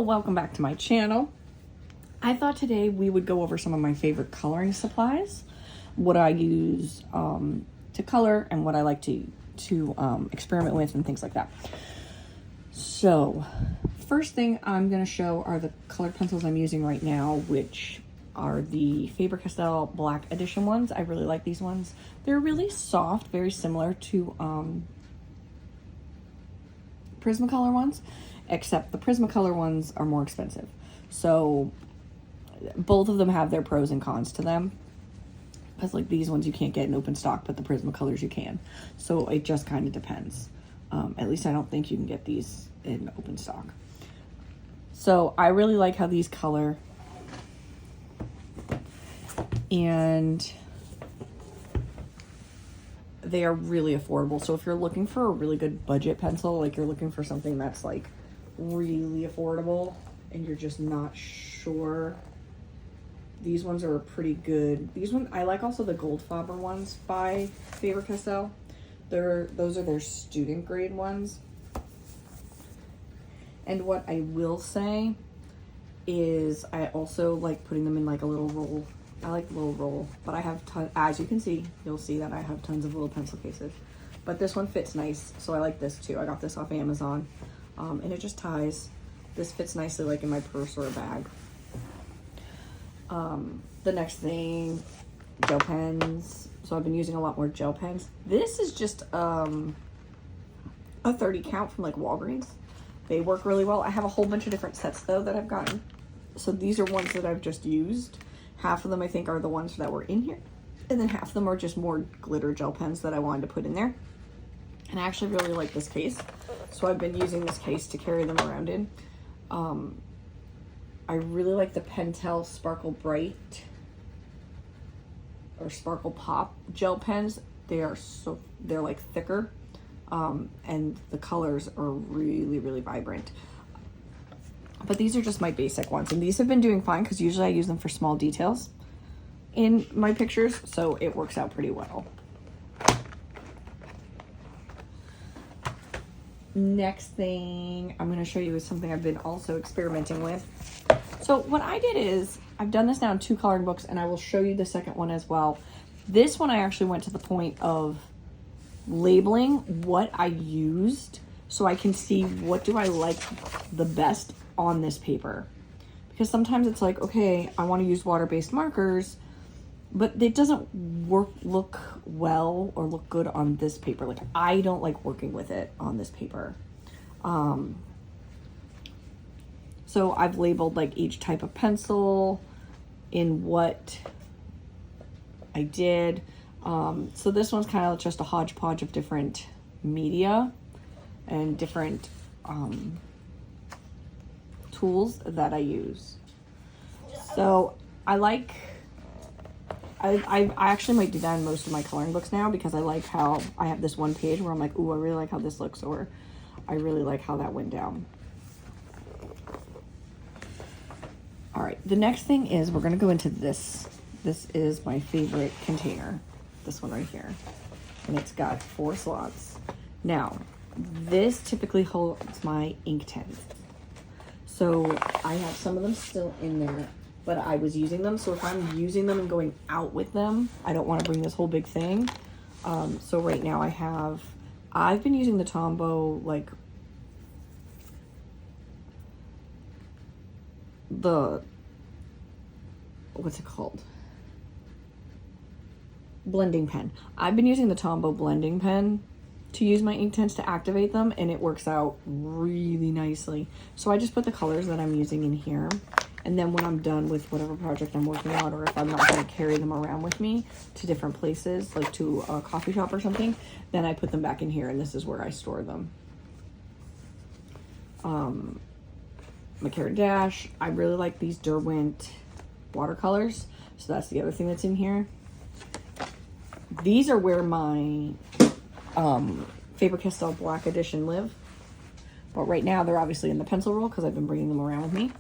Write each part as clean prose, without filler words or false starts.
welcome back to my channel. I thought today we would go over some of my favorite coloring supplies, what I use to color, and what I like to experiment with and things like that. So, first thing I'm going to show are the colored pencils I'm using right now, which are the Faber-Castell Black Edition ones. I really like these ones. They're really soft, very similar to Prismacolor ones, except the Prismacolor ones are more expensive. So both of them have their pros and cons to them. Because like these ones you can't get in open stock, but the Prismacolors you can. So it just kind of depends. At least I don't think you can get these in open stock. So I really like how these color. And they are really affordable. So if you're looking for a really good budget pencil, like you're looking for something that's like really affordable and you're just not sure, these ones are pretty good. These ones, I like also the Goldfaber ones by Faber-Castell. Those are their student grade ones. And what I will say is I also like putting them in like a little roll. I like the little roll, but I have as you can see, you'll see that I have tons of little pencil cases. But this one fits nice, so I like this too. I got this off Amazon, and it just ties. This fits nicely like in my purse or a bag. The next thing, gel pens. So I've been using a lot more gel pens. This is just a 30 count from like Walgreens. They work really well. I have a whole bunch of different sets though that I've gotten. So these are ones that I've just used. Half of them I think are the ones that were in here. And then half of them are just more glitter gel pens that I wanted to put in there. And I actually really like this case. So I've been using this case to carry them around in. I really like the Pentel Sparkle Bright or Sparkle Pop gel pens. They're like thicker. And the colors are really, really vibrant. But these are just my basic ones. And these have been doing fine because usually I use them for small details in my pictures. So it works out pretty well. Next thing I'm going to show you is something I've been also experimenting with. So what I did is, I've done this now in 2 coloring books and I will show you the second one as well. This one I actually went to the point of labeling what I used so I can see what do I like the best on this paper. Because sometimes it's like, okay, I want to use water-based markers, but it doesn't look well or look good on this paper. Like I don't like working with it on this paper. So I've labeled like each type of pencil in what I did. So this one's kind of just a hodgepodge of different media and different tools that I use. So I actually might do that in most of my coloring books now because I like how I have this one page where I'm like, ooh, I really like how this looks, or I really like how that went down. All right, the next thing is we're gonna go into this. This is my favorite container, this one right here. And it's got 4 slots. Now, this typically holds my Inktense. So I have some of them still in there, but I was using them. So if I'm using them and going out with them, I don't want to bring this whole big thing. So right now I've been using the Tombow, like what's it called? Blending pen. I've been using the Tombow blending pen to use my Inktense to activate them, and it works out really nicely. So I just put the colors that I'm using in here, and then when I'm done with whatever project I'm working on, or if I'm not going to carry them around with me to different places, like to a coffee shop or something, then I put them back in here, and this is where I store them. My Carat Dash. I really like these Derwent watercolors, so that's the other thing that's in here. These are where my Faber-Castell Black Edition live, but right now they're obviously in the pencil roll because I've been bringing them around with me.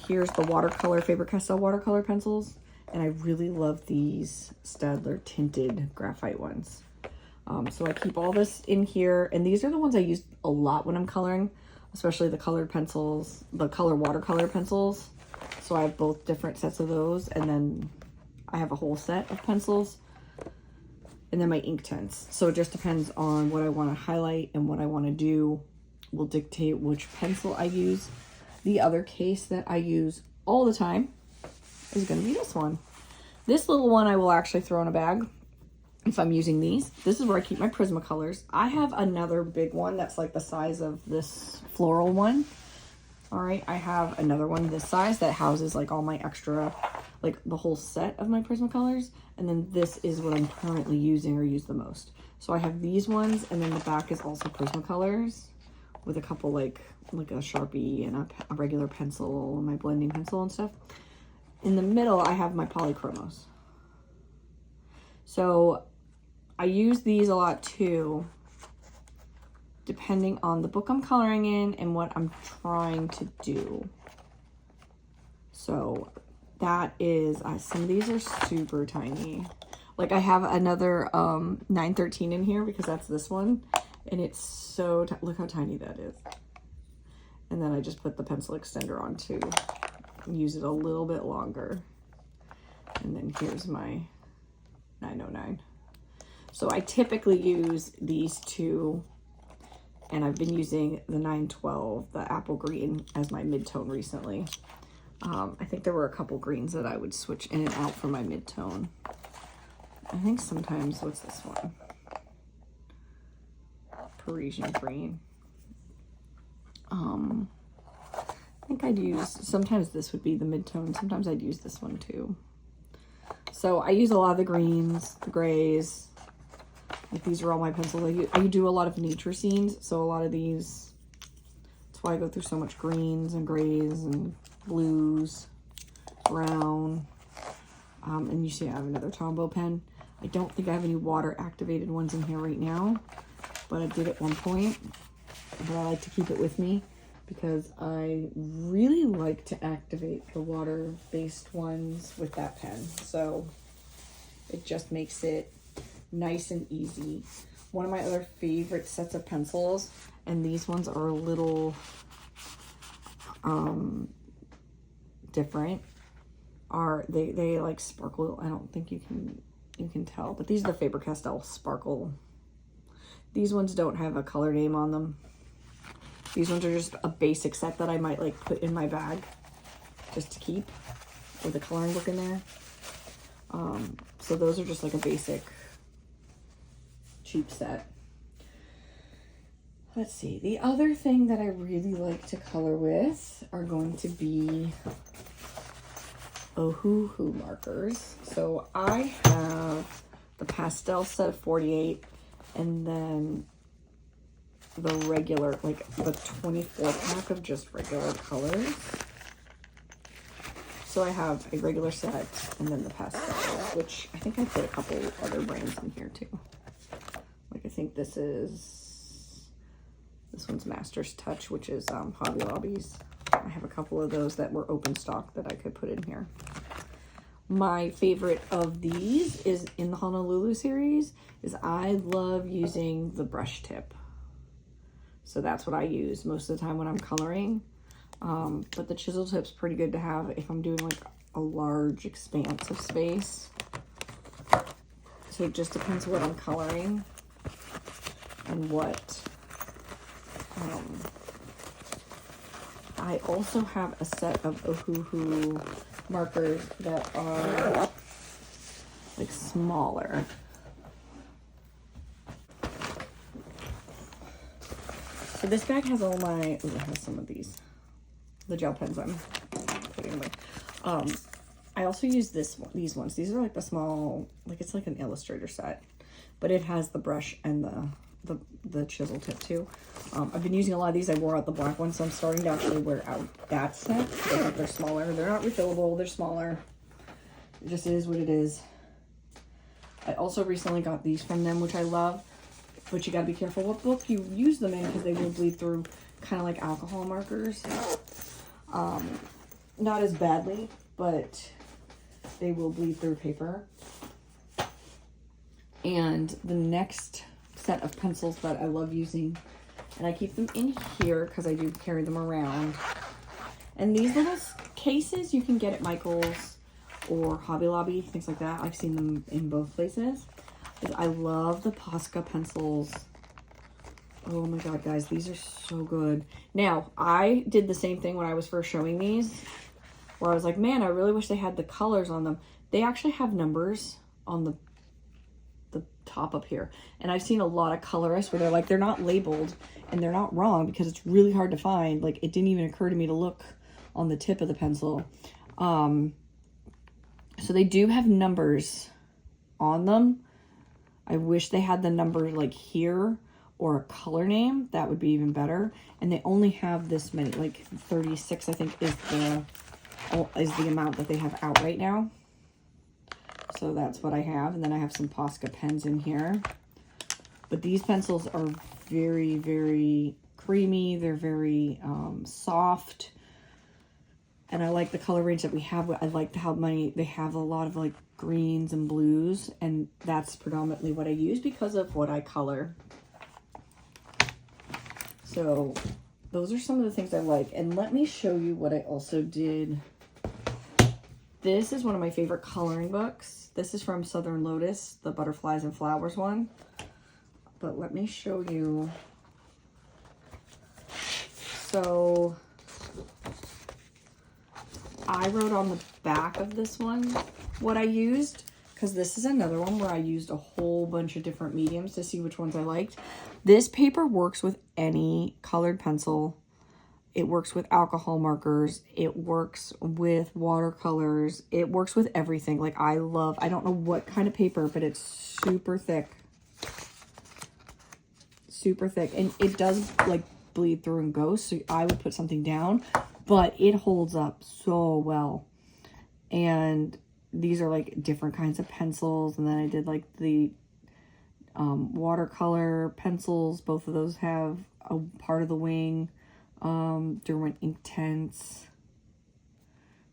Here's the watercolor Faber-Castell watercolor pencils, and I really love these Staedtler tinted graphite ones. So I keep all this in here, and these are the ones I use a lot when I'm coloring. especially the colored pencils, the color watercolor pencils. So I have both different sets of those, and then I have a whole set of pencils, and then my ink tints. So it just depends on what I want to highlight, and what I want to do will dictate which pencil I use. The other case that I use all the time is going to be this one. This little one I will actually throw in a bag if I'm using these. This is where I keep my Prismacolors. I have another big one that's like the size of this floral one. All right, I have another one this size that houses like all my extra, like the whole set of my Prismacolors. And then this is what I'm currently using or use the most. So I have these ones, and then the back is also Prismacolors with a couple like a Sharpie and a regular pencil and my blending pencil and stuff. In the middle, I have my Polychromos. So I use these a lot too, depending on the book I'm coloring in and what I'm trying to do. So that is, some of these are super tiny. Like I have another 913 in here because that's this one. And it's so, look how tiny that is. And then I just put the pencil extender on to use it a little bit longer. And then here's my 909. So I typically use these two, and I've been using the 912, the apple green, as my mid-tone recently. I think there were a couple greens that I would switch in and out for my mid-tone. I think sometimes, what's this one? Parisian green. I think I'd use, sometimes this would be the mid-tone, sometimes I'd use this one too. So I use a lot of the greens, the grays. Like these are all my pencils. I do a lot of nature scenes, so a lot of these, that's why I go through so much greens and grays and blues, brown. And you see I have another Tombow pen. I don't think I have any water activated ones in here right now, but I did at one point. But I like to keep it with me because I really like to activate the water-based ones with that pen. So it just makes it nice and easy. One of my other favorite sets of pencils, and these ones are a little different, are they like sparkle. I don't think you can tell, but these are the Faber-Castell Sparkle. These ones don't have a color name on them. These ones are just a basic set that I might like put in my bag just to keep with a coloring book in there. So those are just like a basic cheap set. Let's see. The other thing that I really like to color with are going to be Ohuhu markers. So I have the pastel set of 48, and then the regular, like the 24 pack of just regular colors. So I have a regular set and then the pastel, which I think I put a couple other brands in here too. Like I think this one's Master's Touch, which is Hobby Lobby's. I have a couple of those that were open stock that I could put in here. My favorite of these is in the Honolulu series is I love using the brush tip. So that's what I use most of the time when I'm coloring. But the chisel tip's pretty good to have if I'm doing like a large expanse of space. So it just depends what I'm coloring and what. I also have a set of Ohuhu markers that are like smaller. So this bag has all my, it has some of these, the gel pens I'm putting away. I also use these ones. These are like the small, like it's like an Illustrator set, but it has the brush and the chisel tip too. I've been using a lot of these. I wore out the black one, so I'm starting to actually wear out that set. They're smaller. They're not refillable. They're smaller. It just is what it is. I also recently got these from them, which I love. But you gotta be careful what book you use them in because they will bleed through, kind of like alcohol markers. Not as badly, but they will bleed through paper. And the next set of pencils that I love using And I keep them in here because I do carry them around. And these little cases you can get at Michael's or Hobby Lobby, things like that. I've seen them in both places. I love the Posca pencils. Oh my god, guys, these are so good. Now, I did the same thing when I was first showing these, where I was like, man, I really wish they had the colors on them. They actually have numbers on the top up here. And I've seen a lot of colorists where they're like, they're not labeled, and they're not wrong because it's really hard to find. Like, it didn't even occur to me to look on the tip of the pencil. So they do have numbers on them. I wish they had the number like here or a color name. That would be even better. And they only have this many, like 36, I think is the amount that they have out right now. So that's what I have. And then I have some Posca pens in here. But these pencils are very, very creamy. They're very soft. And I like the color range that we have. I like how many, they have a lot of like greens and blues. And that's predominantly what I use because of what I color. So those are some of the things I like. And let me show you what I also did. This is one of my favorite coloring books. This is from Southern Lotus, the Butterflies and Flowers one. But let me show you. So I wrote on the back of this one what I used, because this is another one where I used a whole bunch of different mediums to see which ones I liked. This paper works with any colored pencil. It works with alcohol markers. It works with watercolors. It works with everything. Like, I don't know what kind of paper, but it's super thick. Super thick. And it does like bleed through and go. So I would put something down, but it holds up so well. And these are like different kinds of pencils. And then I did like the watercolor pencils. Both of those have a part of the wing. Derwent Inktense.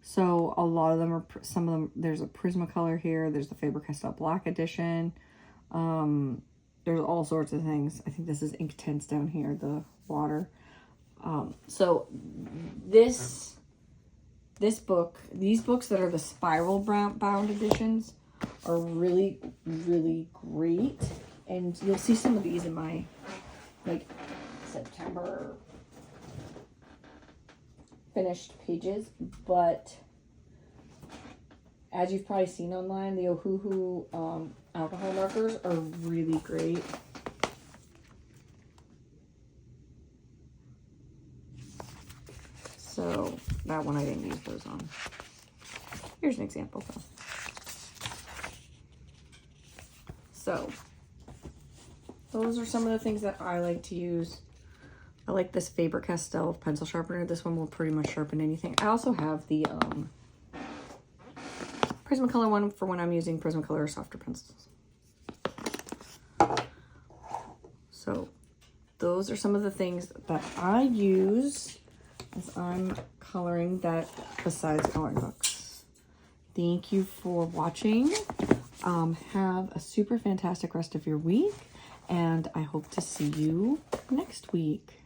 So a lot of them are, some of them, there's a Prismacolor here. There's the Faber-Castell Black Edition. There's all sorts of things. I think this is Inktense down here, the water. So this book, these books that are the spiral bound editions are really, really great. And you'll see some of these in my, like, September finished pages. But as you've probably seen online, the Ohuhu alcohol markers are really great. So that one I didn't use those on. Here's an example though. So those are some of the things that I like to use. I like this Faber-Castell pencil sharpener. This one will pretty much sharpen anything. I also have the Prismacolor one for when I'm using Prismacolor softer pencils. So those are some of the things that I use as I'm coloring that besides coloring books. Thank you for watching. Have a super fantastic rest of your week, and I hope to see you next week.